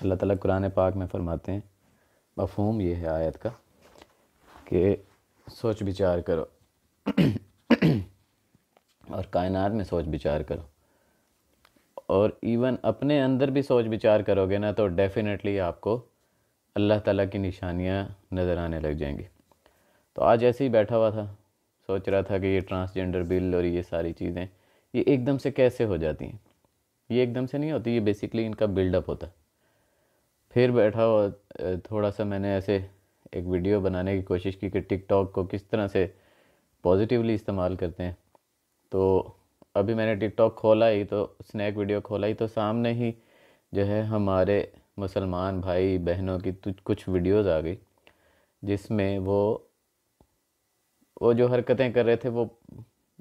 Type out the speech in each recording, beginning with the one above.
अल्लाह ताला कुरान पाक में फ़रमाते हैं, मफ़हूम ये है आयत का कि सोच विचार करो और कायनात में सोच विचार करो, और इवन अपने अंदर भी सोच विचार करोगे ना तो डेफ़िनेटली आपको अल्लाह ताला की निशानियाँ नज़र आने लग जाएंगी। तो आज ऐसे ही बैठा हुआ था, सोच रहा था कि ये ट्रांसजेंडर बिल और ये सारी चीज़ें ये एकदम से कैसे हो जाती हैं। ये एकदम से नहीं होती, ये बेसिकली इनका बिल्डअप होता है। फिर बैठा हुआ थोड़ा सा मैंने ऐसे एक वीडियो बनाने की कोशिश की कि टिकटॉक को किस तरह से पॉजिटिवली इस्तेमाल करते हैं। तो अभी मैंने टिकटॉक खोला ही तो स्नैक वीडियो खोला ही तो सामने ही जो है हमारे मुसलमान भाई बहनों की कुछ वीडियोस आ गई, जिसमें वो जो हरकतें कर रहे थे वो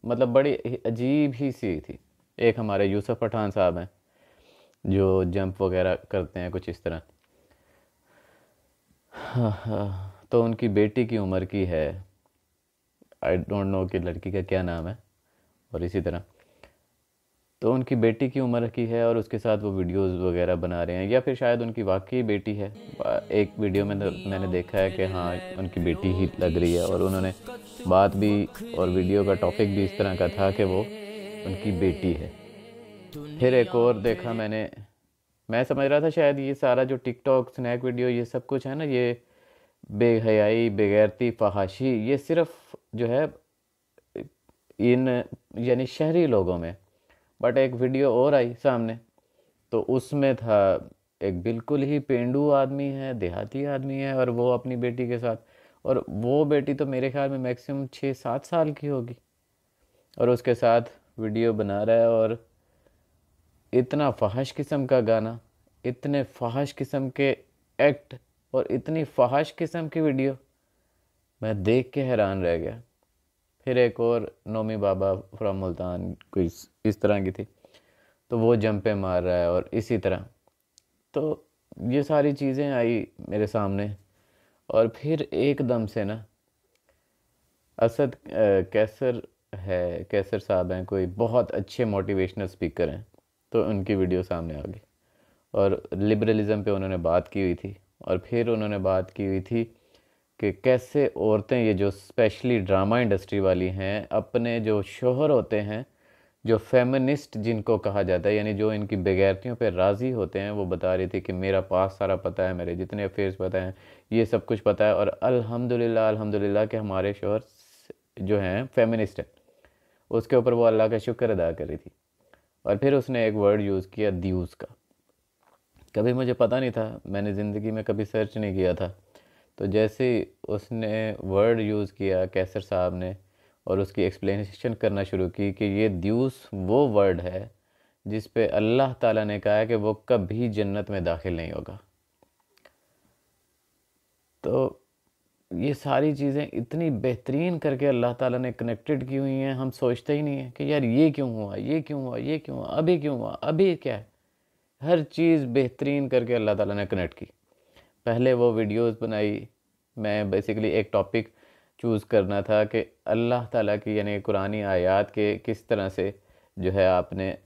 मतलब बड़ी अजीब ही सी थी। एक हमारे यूसुफ पठान साहब हैं जो जंप वगैरह करते हैं कुछ इस तरह। हाँ, तो उनकी बेटी की उम्र की है, आई डोंट नो कि लड़की का क्या नाम है, और इसी तरह तो उनकी बेटी की उम्र की है और उसके साथ वो वीडियोस वगैरह बना रहे हैं, या फिर शायद उनकी वाकई बेटी है। एक वीडियो में मैंने देखा है कि हाँ उनकी बेटी ही लग रही है, और उन्होंने बात भी और वीडियो का टॉपिक भी इस तरह का था कि वो उनकी बेटी है। फिर एक और देखा मैंने, मैं समझ रहा था शायद ये सारा जो टिकटॉक स्नैक वीडियो ये सब कुछ है ना, ये बेहयाई बेगैरती फहाशी ये सिर्फ जो है इन यानी शहरी लोगों में। बट एक वीडियो और आई सामने, तो उसमें था एक बिल्कुल ही पेंडू आदमी है, देहाती आदमी है, और वो अपनी बेटी के साथ, और वो बेटी तो मेरे ख्याल में मैक्सिमम 6-7 साल की होगी, और उसके साथ वीडियो बना रहा है। और इतना फहश किस्म का गाना, इतने फहश किस्म के एक्ट और इतनी फहश किस्म की वीडियो, मैं देख के हैरान रह गया। फिर एक और नोमी बाबा फ्रॉम मुल्तान कोई इस तरह की थी, तो वो जंपे मार रहा है और इसी तरह। तो ये सारी चीज़ें आई मेरे सामने, और फिर एकदम से ना असद कैसर है, कैसर साहब हैं, कोई बहुत अच्छे मोटिवेशनल स्पीकर हैं, तो उनकी वीडियो सामने आ गई और लिबरलिज़म पे उन्होंने बात की हुई थी। और फिर उन्होंने बात की हुई थी कि कैसे औरतें, ये जो स्पेशली ड्रामा इंडस्ट्री वाली हैं, अपने जो शोहर होते हैं, जो फेमिनिस्ट जिनको कहा जाता है, यानी जो इनकी बेगैरतियों पे राज़ी होते हैं, वो बता रही थी कि मेरा पास सारा पता है, मेरे जितने अफेयर्स पता हैं, ये सब कुछ पता है, और अल्हम्दुलिल्लाह अल्हम्दुलिल्लाह कि हमारे शोहर जो हैं फेमिनिस्ट हैं। उसके ऊपर वो अल्लाह का शुक्र अदा कर रही थी। और फिर उसने एक वर्ड यूज़ किया, द्यूस का। कभी मुझे पता नहीं था, मैंने ज़िंदगी में कभी सर्च नहीं किया था। तो जैसे ही उसने वर्ड यूज़ किया कैसर साहब ने, और उसकी एक्सप्लेनेशन करना शुरू की कि ये द्यूस वो वर्ड है जिस पे अल्लाह ताला ने कहा है कि वो कभी जन्नत में दाखिल नहीं होगा। तो ये सारी चीज़ें इतनी बेहतरीन करके अल्लाह ताला ने कनेक्टेड की हुई हैं, हम सोचते ही नहीं हैं कि यार ये क्यों हुआ, ये क्यों हुआ, ये क्यों हुआ, अभी क्यों हुआ, अभी क्या है। हर चीज़ बेहतरीन करके अल्लाह ताला ने कनेक्ट की। पहले वो वीडियोस बनाई, मैं बेसिकली एक टॉपिक चूज़ करना था कि अल्लाह ताला की यानी कुरानी आयत के किस तरह से जो है आपने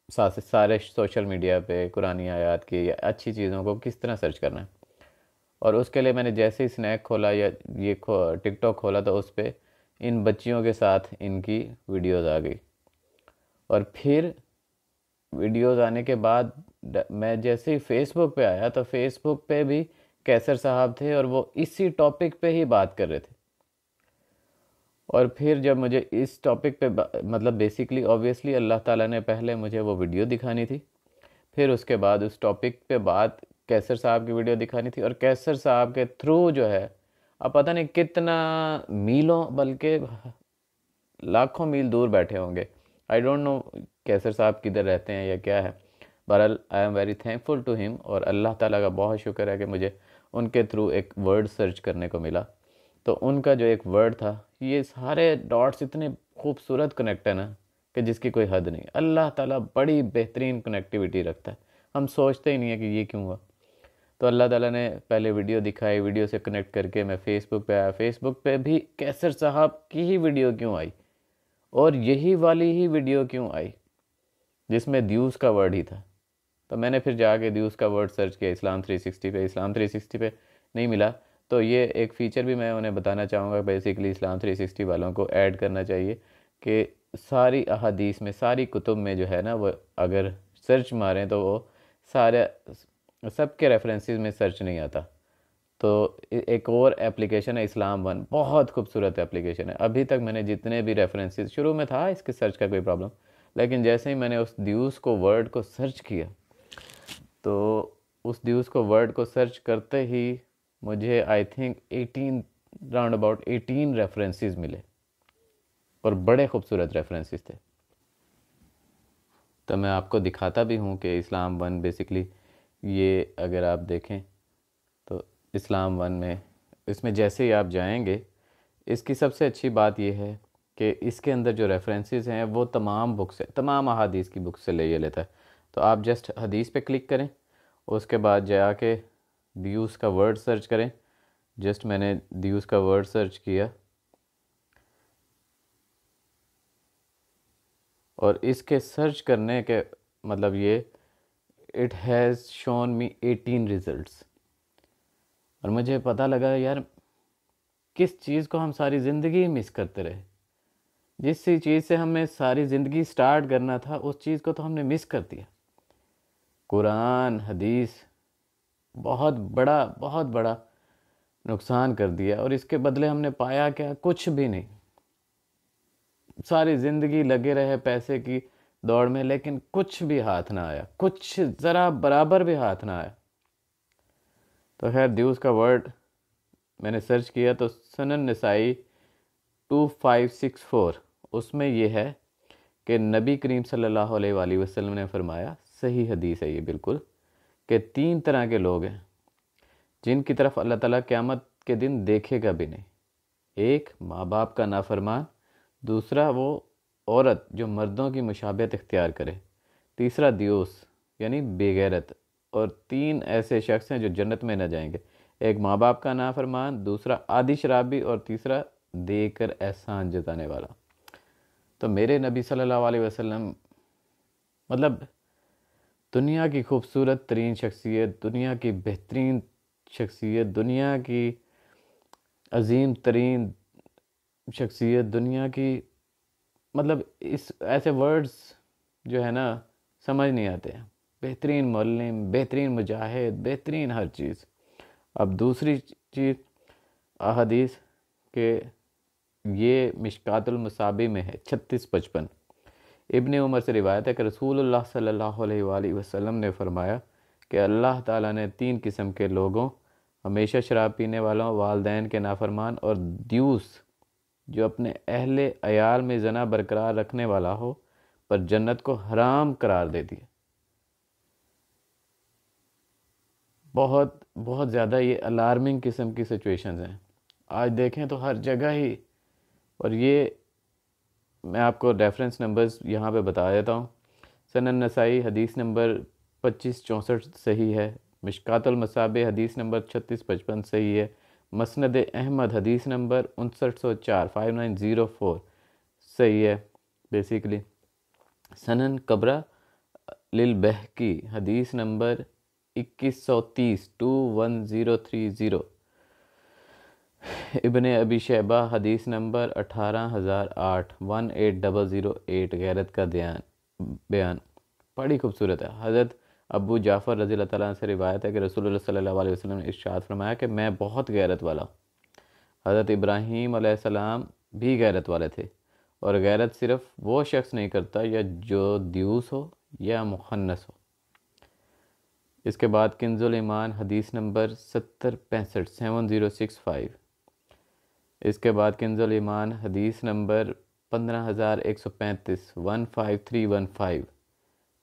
सारे सोशल मीडिया पे कुरानी आयत की या अच्छी चीज़ों को किस तरह सर्च करना है। और उसके लिए मैंने जैसे ही स्नैक खोला या ये टिकटॉक खोला, तो उस पर इन बच्चियों के साथ इनकी वीडियोस आ गई। और फिर वीडियोस आने के बाद मैं जैसे ही फेसबुक पे आया, तो फेसबुक पे भी कैसर साहब थे और वो इसी टॉपिक पे ही बात कर रहे थे। और फिर जब मुझे इस टॉपिक पे मतलब बेसिकली ऑब्वियसली अल्लाह ताला ने पहले मुझे वो वीडियो दिखानी थी, फिर उसके बाद उस टॉपिक पे बात कैसर साहब की वीडियो दिखानी थी, और कैसर साहब के थ्रू जो है अब पता नहीं कितना मीलों बल्कि लाखों मील दूर बैठे होंगे, आई डोंट नो कैसर साहब किधर रहते हैं या क्या है। बहरहाल I am very thankful to him, और अल्लाह ताला का बहुत शुक्र है कि मुझे उनके थ्रू एक वर्ड सर्च करने को मिला। तो उनका जो एक वर्ड था, ये सारे डॉट्स इतने खूबसूरत कनेक्ट है ना कि जिसकी कोई हद नहीं। अल्लाह ताला बड़ी बेहतरीन कनेक्टिविटी रखता है, हम सोचते ही नहीं है कि ये क्यों हुआ। तो अल्लाह ताला ने पहले वीडियो दिखाई, वीडियो से कनेक्ट करके मैं फ़ेसबुक पे आया, फ़ेसबुक पे भी कैसर साहब की ही वीडियो क्यों आई, और यही वाली ही वीडियो क्यों आई जिसमें द्यूस का वर्ड ही था। तो मैंने फिर जाके दियूस का वर्ड सर्च किया इस्लाम 360 पे, इस्लाम 360 पे नहीं मिला। तो ये एक फ़ीचर भी मैं उन्हें बताना चाहूँगा, बेसिकली इस्लाम 360 वालों को ऐड करना चाहिए कि सारी अहादीस में, सारी कुतुब में जो है ना, वो अगर सर्च मारें तो वो सारे सब के रेफरेंसेस में सर्च नहीं आता। तो एक और एप्लीकेशन है इस्लाम वन, बहुत खूबसूरत एप्लीकेशन है। अभी तक मैंने जितने भी रेफरेंसेस, शुरू में था इसके सर्च का कोई प्रॉब्लम, लेकिन जैसे ही मैंने उस दियूस को वर्ड को सर्च किया तो उस दियूस को वर्ड को सर्च करते ही मुझे I think 18 round about 18 references मिले और बड़े खूबसूरत रेफरेंसेस थे। तो मैं आपको दिखाता भी हूँ कि इस्लाम वन बेसिकली, ये अगर आप देखें तो इस्लाम वन में, इसमें जैसे ही आप जाएंगे, इसकी सबसे अच्छी बात यह है कि इसके अंदर जो रेफरेंसेस हैं वो तमाम बुक से, तमाम अहादीस की बुक से ले ये लेता है। तो आप जस्ट हदीस पे क्लिक करें, उसके बाद जाके दियूस का वर्ड सर्च करें। जस्ट मैंने दियूस का वर्ड सर्च किया और इसके सर्च करने के मतलब ये, it has shown me 18 results. और मुझे पता लगा यार, किस चीज़ को हम सारी ज़िंदगी मिस करते रहे, जिस चीज़ से हमें सारी ज़िंदगी स्टार्ट करना था उस चीज़ को तो हमने मिस कर दिया। कुरान हदीस बहुत बड़ा नुकसान कर दिया, और इसके बदले हमने पाया क्या? कुछ भी नहीं। सारी ज़िंदगी लगे रहे पैसे की दौड़ में, लेकिन कुछ भी हाथ ना आया, कुछ ज़रा बराबर भी हाथ ना आया। तो खैर दियूस का वर्ड मैंने सर्च किया तो सनन नसाई 2564, उसमें ये है कि नबी करीम सल्लल्लाहु अलैहि वसल्लम ने फरमाया, सही हदीस है ये बिल्कुल, कि 3 तरह के लोग हैं जिनकी तरफ अल्लाह ताला क़यामत के दिन देखेगा भी नहीं। एक, माँ बाप का नाफरमान। दूसरा, वो औरत जो मर्दों की मुशाबहत इख्तियार करे। तीसरा, दियोस यानी बेगैरत। और 3 ऐसे शख्स हैं जो जन्नत में न जाएंगे। एक माँ बाप का नाफरमान, दूसरा आदि शराबी, और तीसरा देकर एहसान जताने वाला। तो मेरे नबी सल्लल्लाहु अलैहि वसल्लम मतलब दुनिया की खूबसूरत तरीन शख्सियत, दुनिया की बेहतरीन शख्सियत, दुनिया की अजीम तरीन शख्सियत, दुनिया की मतलब इस ऐसे वर्ड्स जो है ना समझ नहीं आते हैं। बेहतरीन मुअल्लिम, बेहतरीन मुजाहिद, बेहतरीन हर चीज़। अब दूसरी चीज़ अहदीस के, ये मिशकातुल मसाबी में है 3655। इब्ने उमर से रिवायत है कि रसूलुल्लाह सल्लल्लाहु अलैहि वसल्लम ने फरमाया कि अल्लाह ताला ने 3 किस्म के लोगों, हमेशा शराब पीने वालों, वालदैन के नाफरमान, और दियूस जो अपने अहले अयाल में जना बरकरार रखने वाला हो, पर जन्नत को हराम करार दे दिया। बहुत बहुत ज़्यादा ये अलार्मिंग किस्म की सिचुएशंस हैं आज देखें तो हर जगह ही। और ये मैं आपको रेफरेंस नंबर्स यहाँ पे बता देता हूँ। सनन नसाई हदीस नंबर 2564 सही है। मिशकातुल मसाबे हदीस नंबर 3655 सही है। मसनद अहमद हदीस नंबर 5904 5904 सही है बेसिकली। सनन कबरा लिल बहकी हदीस नंबर 2130 21030। इब्ने अबी शैबा हदीस नंबर 18008 18008 गैरत का बयान बड़ी खूबसूरत है। हज़रत अबू जाफ़र रज़ी अल्लाह तआला से रिवायत है कि रसूलुल्लाह सल्लल्लाहु अलैहि वसल्लम ने इरशाद फरमाया कि मैं बहुत गैरत वाला। हज़रत इब्राहीम अलैहिस्सलाम भी गैरत वाले थे, और गैरत सिर्फ़ वो शख्स नहीं करता या जो दियूस हो या मुखन्नस हो। इसके बाद किंजुल ईमान हदीस नंबर 7065 7065। इसके बाद किंजुल ईमान हदीस नंबर 15135 15315।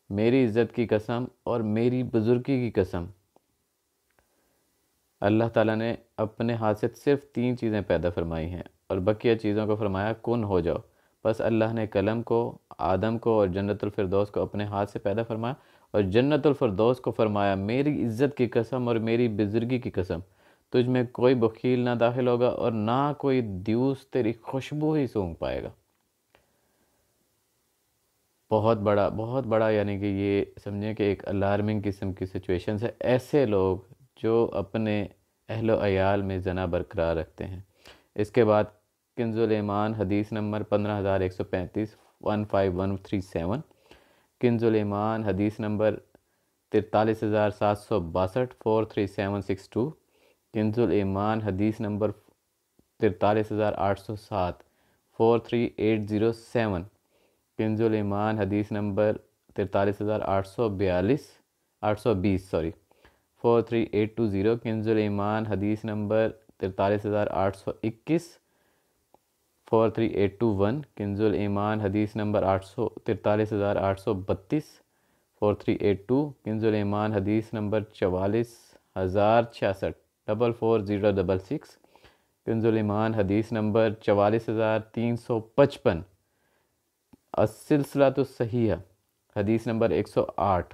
मेरी इज़्ज़त की कसम और मेरी बुज़ुर्गी की कसम, अल्लाह ताला ने अपने हाथ से सिर्फ 3 चीज़ें पैदा फरमाई हैं और बकिया चीज़ों को फरमाया कुन हो जाओ। बस अल्लाह ने कलम को, आदम को और जन्नतुल फिरदौस को अपने हाथ से पैदा फरमाया, और जन्नतुल फिरदौस को फरमाया मेरी इज़्ज़त की कसम और मेरी बुज़ुर्गी की कसम, तुझ में कोई बखील ना दाखिल होगा और ना कोई दियूस तेरी खुशबू ही सूंघ पाएगा। बहुत बड़ा यानी कि ये समझें कि एक अलार्मिंग किस्म की सिचुएशन है। ऐसे लोग जो अपने अहलो अयाल में जना बरकरार रखते हैं। इसके बाद किंजुल ईमान हदीस नंबर 15135 15137, किंजुल ईमान हदीस नंबर 43,762 43762, किंजुल ईमान हदीस नंबर 43,807 43807, किंजुल ईमान हदीस नंबर 43,842 820 43820, किंजुल ईमान हदीस नंबर 43,821 43821, किंजुल ईमान हदीस नंबर 43,832 4382, किंजुल ईमान हदीस नंबर 44,066 444066, किंजुल ईमान हदीस नंबर 44,355, अस्सिलसिलातुस सहीह हदीस नंबर 108,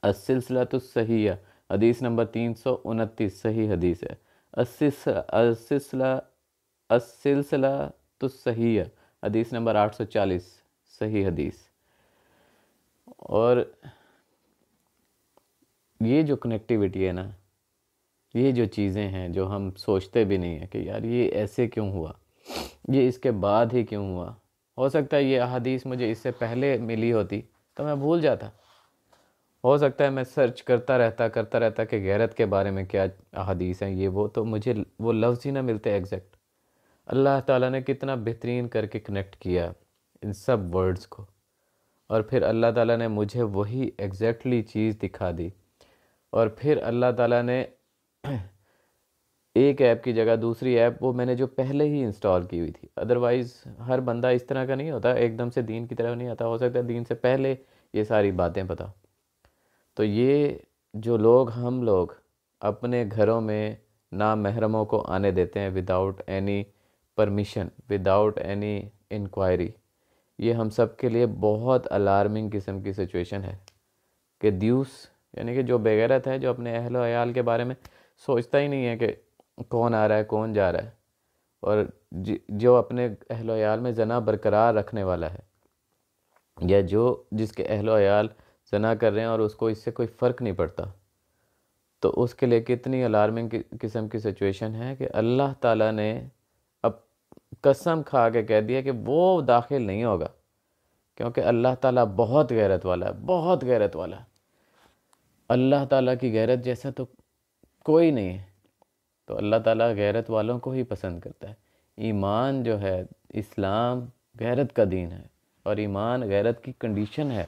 अस्सिलसिलातुस सहीह हदीस नंबर 329 सही हदीस है। अस्सिलसिलातुस सहीह हदीस नंबर 840 सही हदीस। और ये जो कनेक्टिविटी है ना, ये जो चीज़ें हैं जो हम सोचते भी नहीं हैं कि यार ये ऐसे क्यों हुआ, ये इसके बाद ही क्यों हुआ। हो सकता है ये अहादीस मुझे इससे पहले मिली होती तो मैं भूल जाता। हो सकता है मैं सर्च करता रहता कि गैरत के बारे में क्या अहादीस हैं ये वो, तो मुझे वो लफ्ज़ ही ना मिलते एग्जैक्ट। अल्लाह ताला ने कितना बेहतरीन करके कनेक्ट किया इन सब वर्ड्स को, और फिर अल्लाह ताला ने मुझे वही एग्जैक्टली चीज़ दिखा दी। और फिर अल्लाह ताला ने एक ऐप की जगह दूसरी ऐप वो मैंने जो पहले ही इंस्टॉल की हुई थी। अदरवाइज़ हर बंदा इस तरह का नहीं होता, एकदम से दीन की तरफ नहीं आता। हो सकता है दीन से पहले ये सारी बातें पता। तो ये जो लोग हम लोग अपने घरों में नामहरमों को आने देते हैं without any permission, without any inquiry, ये हम सब के लिए बहुत अलार्मिंग किस्म की सिचुएशन है कि द्यूस यानी कि जो बेगैरत है, जो अपने अहलो अयाल के बारे में सोचता ही नहीं है कि कौन आ रहा है कौन जा रहा है, और जो अपने अहलो अयाल में जना बरकरार रखने वाला है, या जो जिसके अहलो अयाल जना कर रहे हैं और उसको इससे कोई फ़र्क नहीं पड़ता, तो उसके लिए कितनी अलार्मिंग किस्म की सिचुएशन है कि अल्लाह ताला ने अब कसम खा के कह दिया कि वो दाखिल नहीं होगा, क्योंकि अल्लाह ताला बहुत गैरत वाला है, बहुत गैरत वाला है। अल्लाह ताला की गैरत जैसा तो कोई नहीं है। तो अल्लाह ताला गैरत वालों को ही पसंद करता है। ईमान जो है, इस्लाम गैरत का दीन है, और ईमान गैरत की कंडीशन है।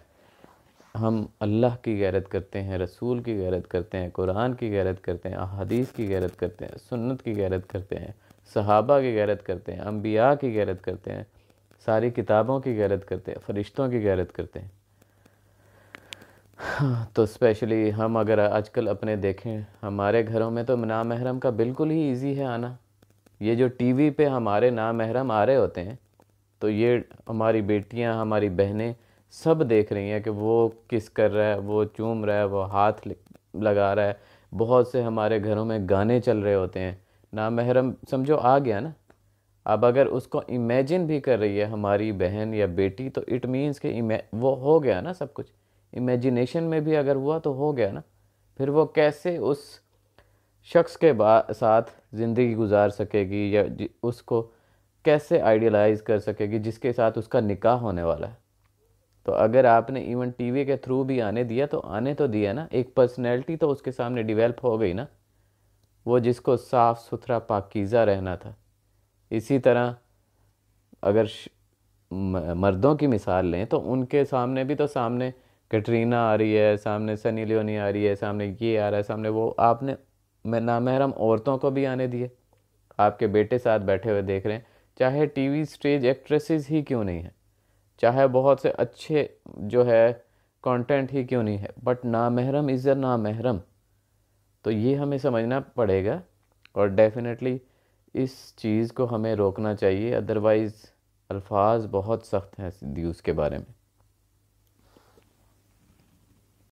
हम अल्लाह की गैरत करते हैं, रसूल की गैरत करते हैं, कुरान की गैरत करते हैं, अहादीस की गैरत करते हैं, सुन्नत की गैरत करते हैं, सहाबा की गैरत करते हैं, अम्बिया की गैरत करते हैं, सारी किताबों की गैरत करते हैं, फरिश्तों की गैरत करते हैं। तो स्पेशली हम अगर आजकल अपने देखें, हमारे घरों में तो नामहरम का बिल्कुल ही इजी है आना। ये जो टीवी पे हमारे नामहरम आ रहे होते हैं, तो ये हमारी बेटियां, हमारी बहनें सब देख रही हैं कि वो किस कर रहा है, वो चूम रहा है, वो हाथ लगा रहा है। बहुत से हमारे घरों में गाने चल रहे होते हैं। नामहरम समझो आ गया ना, अब अगर उसको इमेजिन भी कर रही है हमारी बहन या बेटी, तो इट मीन्स कि वो हो गया ना सब कुछ। इमेजिनेशन में भी अगर हुआ तो हो गया ना। फिर वो कैसे उस शख्स के साथ ज़िंदगी गुजार सकेगी, या उसको कैसे आइडियलाइज़ कर सकेगी जिसके साथ उसका निकाह होने वाला है। तो अगर आपने इवन टीवी के थ्रू भी आने दिया तो आने तो दिया ना, एक पर्सनैलिटी तो उसके सामने डेवलप हो गई ना, वो जिसको साफ़ सुथरा पाकीज़ा रहना था। इसी तरह अगर मर्दों की मिसाल लें तो उनके सामने भी तो सामने कैटरीना आ रही है, सामने सनी लियोनी आ रही है, सामने ये आ रहा है, सामने वो। आपने नामहरम औरतों को भी आने दिए। आपके बेटे साथ बैठे हुए देख रहे हैं, चाहे टीवी स्टेज एक्ट्रेसेस ही क्यों नहीं है, चाहे बहुत से अच्छे जो है कंटेंट ही क्यों नहीं है, बट नामहरम इज़ अ नामहरम। तो ये हमें समझना पड़ेगा, और डेफिनेटली इस चीज़ को हमें रोकना चाहिए। अदरवाइज़ अल्फाज बहुत सख्त हैं दियूस के बारे में।